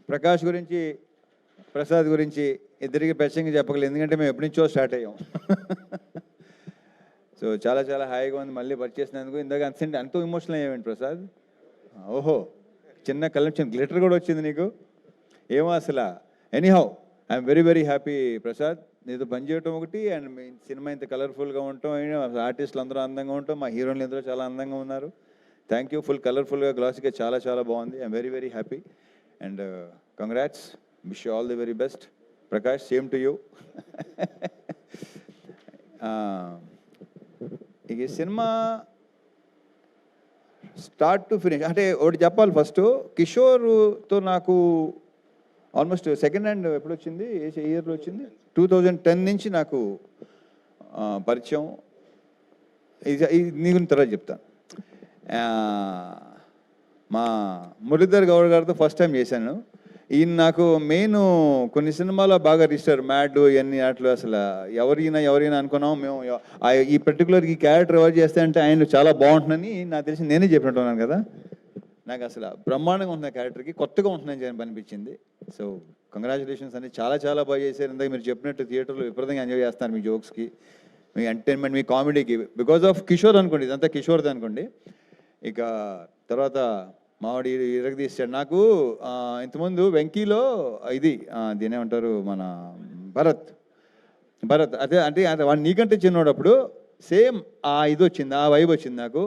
ప్రకాష్ గురించి ప్రసాద్ గురించి ఇద్దరికి ప్రత్యేకంగా చెప్పగలను, ఎందుకంటే మేము ఎప్పటి నుంచో స్టార్ట్ అయ్యాం. సో చాలా చాలా హాయిగా ఉంది మళ్ళీ వర్క్ చేసినందుకు. ఇందాక అంత ఎమోషనల్ అయ్యామండి ప్రసాద్. ఓహో, చిన్న కలెక్షన్ గ్లిటర్ కూడా వచ్చింది నీకు, ఏమో అసలు. Anyhow I'm very very happy Prasad, నీతో పనిచేయటం ఒకటి, అండ్ మీ సినిమా ఇంత కలర్ఫుల్గా ఉండటం, ఆర్టిస్టులు అందరూ అందంగా ఉండటం, మా హీరోయిన్లు అందరూ చాలా అందంగా ఉన్నారు. Thank you. ఫుల్ కలర్ఫుల్గా గ్లాసీగా చాలా చాలా బాగుంది. I'm very very happy and congrats. Wish you all the very best Prakash. Same to you. ఇక ఈ సినిమా స్టార్ట్ టు ఫినిష్ అంటే ఒకటి చెప్పాలి. ఫస్ట్ కిషోర్తో నాకు ఆల్మోస్ట్ సెకండ్ హ్యాండ్ ఎప్పుడు వచ్చింది, ఏ ఇయర్లో వచ్చింది, 2010 నుంచి నాకు పరిచయం. ఇది నీ గురించి తర్వాత చెప్తాను. మా మురళీధర్ గౌడ్ గారితో ఫస్ట్ టైం చేశాను. ఈయన నాకు మెయిన్ కొన్ని సినిమాలో బాగా రిజిస్టర్, మ్యాడ్ ఇవన్నీ అట్లు అసలు ఎవరైనా అనుకున్నాం మేము. ఈ పర్టికులర్ ఈ క్యారెక్టర్ ఎవరు చేస్తే అంటే ఆయన చాలా బాగుంటుందని నాకు తెలిసి నేనే చెప్పినట్టున్నాను కదా. నాకు అసలు బ్రహ్మాండంగా ఉంటుంది క్యారెక్టర్కి, కొత్తగా ఉంటుందని అనిపించింది. సో కంగ్రాచులేషన్స్ అండి, చాలా చాలా బాగా చేశారు. ఇందాక మీరు చెప్పినట్టు థియేటర్లో విపరీతంగా ఎంజాయ్ చేస్తున్నారు మీ జోక్స్కి, మీ ఎంటర్టైన్మెంట్, మీ కామెడీకి, బికాజ్ ఆఫ్ కిషోర్ అనుకోండి, ఇదంతా కిషోర్ది అనుకోండి. ఇక తర్వాత మావాడి ఇరగదీశాడు. నాకు ఇంతకుముందు వెంకీలో ఇది దీని ఏమంటారు, మన భరత్ అదే అంటే వాడు నీకంటే చిన్నోడప్పుడు సేమ్ ఇది వచ్చింది, ఆ వైబ్ వచ్చింది నాకు.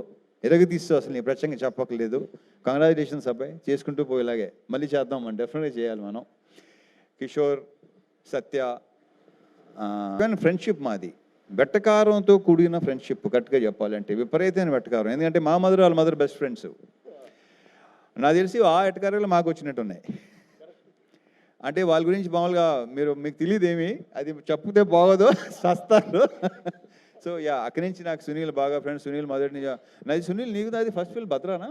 ఇరగదీస్తూ అసలు నీ ప్రత్యేకంగా చెప్పక్కర్లేదు. కంగ్రాచులేషన్స్ అబ్బాయి, చేసుకుంటూ పోయేలాగే మళ్ళీ చేద్దాం, మనం డెఫినెట్గా చేయాలి మనం. కిషోర్, సత్య కానీ ఫ్రెండ్షిప్ మాది వెట్టకారంతో కూడిన ఫ్రెండ్షిప్. కరెక్ట్గా చెప్పాలంటే విపరీతమైన వెట్టకారం, ఎందుకంటే మా మదర్ వాళ్ళ మదర్ బెస్ట్ ఫ్రెండ్స్. నాకు తెలిసి ఆ వెట్టకారాలు మాకు వచ్చినట్టున్నాయి. అంటే వాళ్ళ గురించి మామూలుగా మీకు తెలియదేమి, అది చెప్తే బాగోదు, సస్తారు. సో యా, అక్కడి నుంచి నాకు సునీల్ బాగా ఫ్రెండ్స్. సునీల్ మొదటి నుంచి నాది సునీల్, నీకు నాది ఫస్ట్ ఫిల్మ్ భద్రానా.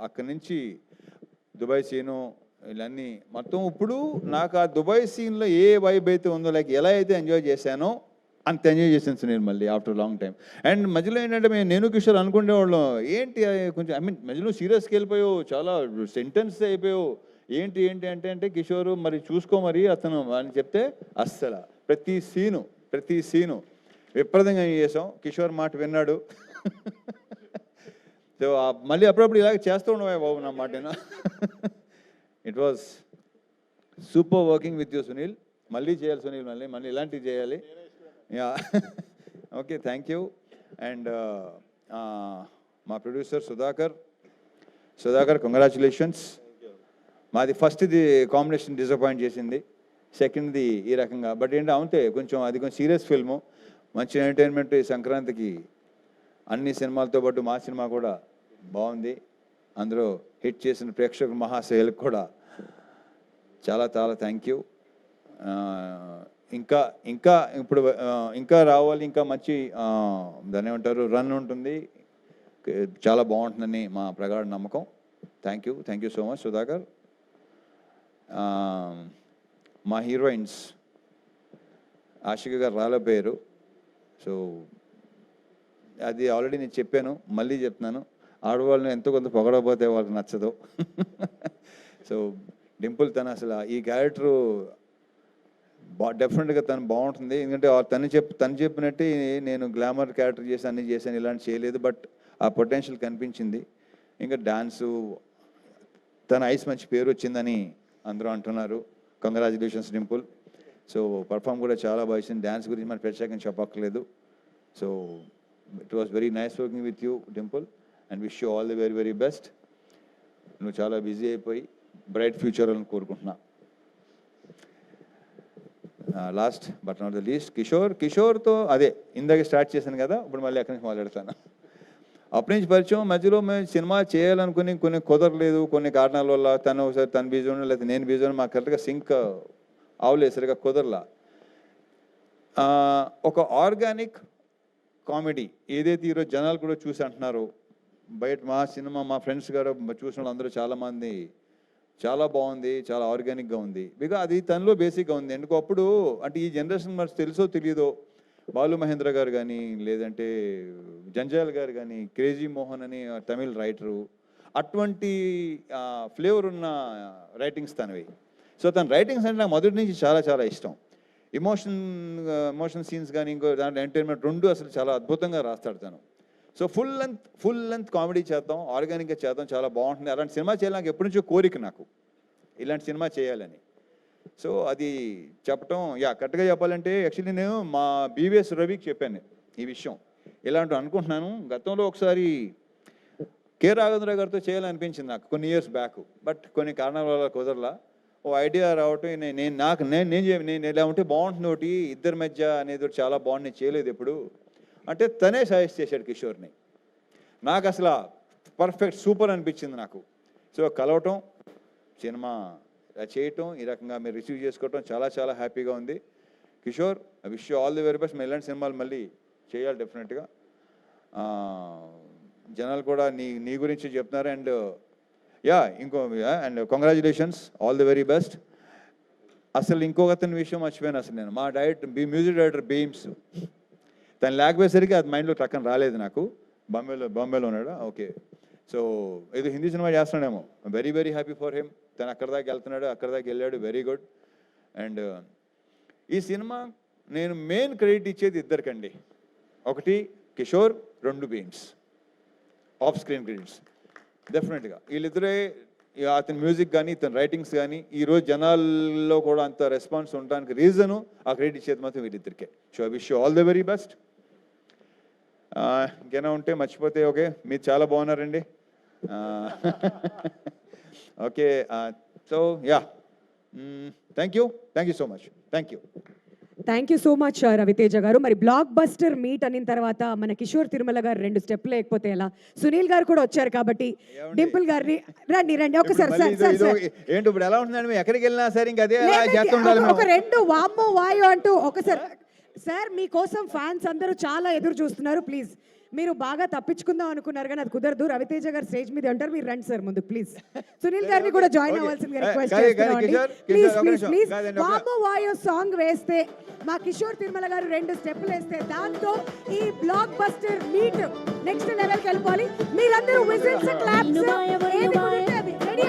అక్కడి నుంచి దుబాయ్ సీను ఇవన్నీ మొత్తం. ఇప్పుడు నాకు ఆ దుబాయ్ సీన్లో ఏ వైబ్ అయితే ఉందో, లైక్ ఎలా అయితే ఎంజాయ్ చేశానో అంత ఎంజాయ్ చేశాను సునీల్ మళ్ళీ ఆఫ్టర్ లాంగ్ టైం. అండ్ మధ్యలో ఏంటంటే నేను కిషోర్ అనుకునేవాళ్ళం, ఏంటి కొంచెం మధ్యలో సీరియస్కి వెళ్ళిపోయావు, చాలా సెంటెన్స్ అయిపోయావు, ఏంటి అంటే కిషోర్ మరి చూసుకో మరి అతను అని చెప్తే అస్సలు ప్రతి సీను విపరీతంగా చేసాం. కిషోర్ మాట విన్నాడు. సో మళ్ళీ అప్పుడప్పుడు ఇలాగ చేస్తూ ఉండవా బాబు నా మాట. It was super working with you Sunil. మళ్ళీ చేయాలి సునీల్, మళ్ళీ ఇలాంటివి చేయాలి. Yeah, okay, thank you. And మా ప్రొడ్యూసర్ సుధాకర్ కంగ్రాచులేషన్స్. మాది ఫస్ట్ది కాంబినేషన్ డిసప్పాయింట్ చేసింది, సెకండ్ది ఈ రకంగా. బట్ ఏంటంటే అంతే, కొంచెం సీరియస్ ఫిల్ము, మంచి ఎంటర్టైన్మెంట్. ఈ సంక్రాంతికి అన్ని సినిమాలతో పాటు మా సినిమా కూడా బాగుంది. అందులో హిట్ చేసిన ప్రేక్షకుల మహాశయులకు కూడా చాలా చాలా థ్యాంక్ యూ. ఇంకా రావాలి, ఇంకా మంచి దాన్ని ఏమంటారు రన్ ఉంటుంది, చాలా బాగుంటుందని మా ప్రగాఢ నమ్మకం. Thank you so much Sudhakar. మా హీరోయిన్స్ ఆషిక గారు రాలేపోయారు. సో అది ఆల్రెడీ నేను చెప్పాను, మళ్ళీ చెప్తున్నాను, ఆడవాళ్ళని ఎంతో కొంత పొగడకపోతే వాళ్ళకి నచ్చదు. సో డింపుల్ తను అసలు ఈ క్యారెక్టరు డెఫినెట్గా తను బాగుంటుంది, ఎందుకంటే తను చెప్పినట్టే నేను గ్లామర్ క్యారెక్టర్ అన్నీ చేశాను, ఇలాంటి చేయలేదు. బట్ ఆ పొటెన్షియల్ కనిపించింది. ఇంకా డాన్సు, తన ఐస్ మంచి పేరు వచ్చిందని అందరూ అంటున్నారు. కంగ్రాచులేషన్స్ డింపుల్. సో పర్ఫామ్ కూడా చాలా బాగా ఇచ్చింది. డ్యాన్స్ గురించి మనం ప్రత్యేకంగా చెప్పక్కర్లేదు. So it was very nice working with you Dimple and wish you all the very very best. నువ్వు చాలా బిజీ అయిపోయి బ్రైట్ ఫ్యూచర్ అని కోరుకుంటున్నా. Last but not the least కిషోర్తో అదే ఇందాక స్టార్ట్ చేశాను కదా, ఇప్పుడు మళ్ళీ అక్కడి నుంచి మొదలెడతాను. అప్పటి నుంచి పరిచయం. మధ్యలో మేము సినిమా చేయాలనుకుని కొన్ని కుదరలేదు, కొన్ని కారణాల వల్ల. తను ఒకసారి తను బిజీ ఉండడం, లేదా నేను బిజీ ఉండడం, మాకు కరెక్ట్గా సింక్ అవలేదు, సరిగా కుదరలా. ఒక ఆర్గానిక్ కామెడీ ఏదైతే ఈరోజు జనాలు కూడా చూసి అంటున్నారు, బయట మా సినిమా మా ఫ్రెండ్స్ గారు చూసిన వాళ్ళు అందరూ చాలామంది చాలా బాగుంది, చాలా ఆర్గానిక్గా ఉంది. బికాజ్ అది తనలో బేసిక్గా ఉంది. ఎందుకు అప్పుడు అంటే ఈ జనరేషన్ మరి తెలుసో తెలియదో, బాలు మహేంద్ర గారు కానీ, లేదంటే జంజాల్ గారు కానీ, క్రేజీ మోహన్ అని తమిళ్ రైటరు, అటువంటి ఫ్లేవర్ ఉన్న రైటింగ్స్ తనవి. సో తన రైటింగ్స్ అంటే నాకు మొదటి నుంచి చాలా చాలా ఇష్టం. ఎమోషన్ సీన్స్ కానీ ఇంకో దాంట్లో ఎంటర్టైన్మెంట్ రెండు అసలు చాలా అద్భుతంగా రాస్తాడు తను. సో ఫుల్ లెంత్ కామెడీ చేద్దాం, ఆర్గానిక్గా చేద్దాం, చాలా బాగుంటుంది. అలాంటి సినిమా చేయాలి నాకు ఎప్పటి నుంచో కోరిక, నాకు ఇలాంటి సినిమా చేయాలని. సో అది చెప్పటం కరెక్ట్గా చెప్పాలంటే యాక్చువల్లీ నేను మా బీవీఎస్ రవికి చెప్పాను ఈ విషయం. ఇలాంటి అనుకుంటున్నాను, గతంలో ఒకసారి కె రాఘవేంద్ర గారితో చేయాలనిపించింది నాకు కొన్ని ఇయర్స్ బ్యాక్, బట్ కొన్ని కారణాల వల్ల కుదరలా. ఓ ఐడియా రావటం నేను ఇలా ఉంటే బాగుంటుంది, ఒకటి ఇద్దరి మధ్య అనేది ఒకటి చాలా బాగుంది, నేను చేయలేదు ఎప్పుడు అంటే తనే సజెస్ట్ చేశాడు కిషోర్ని. నాకు అసలు పర్ఫెక్ట్ సూపర్ అనిపించింది నాకు. సో కలవటం, సినిమా చేయటం, ఈ రకంగా మీరు రిసీవ్ చేసుకోవటం చాలా చాలా హ్యాపీగా ఉంది. Kishore, I wish you all the very best. ఇలాంటి సినిమాలు మళ్ళీ చేయాలి డెఫినెట్గా. జనాలు కూడా నీ గురించి చెప్తున్నారు. And and congratulations, all the very best. అసలు ఇంకొక అతని విషయం మర్చిపోయాను అసలు నేను. మా మ్యూజిక్ డైరెక్టర్ బీమ్స్, తను లేకపోయేసరికి అది మైండ్లో టక్కన రాలేదు నాకు. బాంబేలో ఉన్నాడు. ఓకే, సో ఏదో హిందీ సినిమా చేస్తున్నాడేమో. Very very happy for him. తను అక్కడ దాకా వెళ్తున్నాడు, అక్కడ దాకా వెళ్ళాడు, వెరీ గుడ్. అండ్ ఈ సినిమా నేను మెయిన్ క్రెడిట్ ఇచ్చేది ఇద్దరికండి. ఒకటి కిషోర్, రెండు బీమ్స్. ఆఫ్ స్క్రీన్ క్రెడిట్స్ డెఫినెట్గా వీళ్ళిద్దరే. అతని మ్యూజిక్ కానీ ఇతని రైటింగ్స్ కానీ ఈరోజు జనాల్లో కూడా అంత రెస్పాన్స్ ఉండడానికి రీజను ఆ క్రెడిట్ ఇచ్చేది మాత్రం వీళ్ళిద్దరికే. So I wish you all the very best. ఇంకేనా ఉంటే మర్చిపోతే ఓకే, మీరు చాలా బాగున్నారండి. Okay, so thank you so much. Thank you so much Ravi Teja గారు. మరి బ్లాక్ బస్టర్ మీట్ అయిన తర్వాత మన కిషోర్ తిరుమల గారు 2 స్టెప్లు లేకపోతే ఎలా? సునీల్ గారు కూడా వచ్చారు కాబట్టి డింపుల్ గారిని రండి ఒకసారి. ఏంటి ఇప్పుడు ఎలా ఉంటుందండి, ఎక్కడికి వెళ్ళినా సరే ఇంకా అదే ఒక 2 వామ్మో వాయో అంటూ ఒకసారి. సార్ మీకోసం ఫ్యాన్స్ అందరూ చాలా ఎదురు చూస్తున్నారు. ప్లీజ్, మీరు బాగా తప్పించుకుందాం అనుకున్నారు కానీ అది కుదరదు. రవితేజ గారు స్టేజ్ మీద ఉంటారు, మీరు రండి సార్ ముందు ప్లీజ్. సునీల్ గారిని కూడా జాయిన్ అవ్వాల్సిందిగా రిక్వెస్ట్ చేస్తున్నాం. ప్లీజ్ వామో వాయో సాంగ్ వేస్తే, మా కిషోర్ తిరుమల గారు 2 స్టెప్పులు వేస్తే దాంతో ఈ బ్లాక్ బస్టర్ మీట్ నెక్స్ట్ లెవెల్కి వెళ్ళిపోవాలి. మీరందరూ విజిల్స్, క్లాప్స్, రెడీ అండి, రెడీ.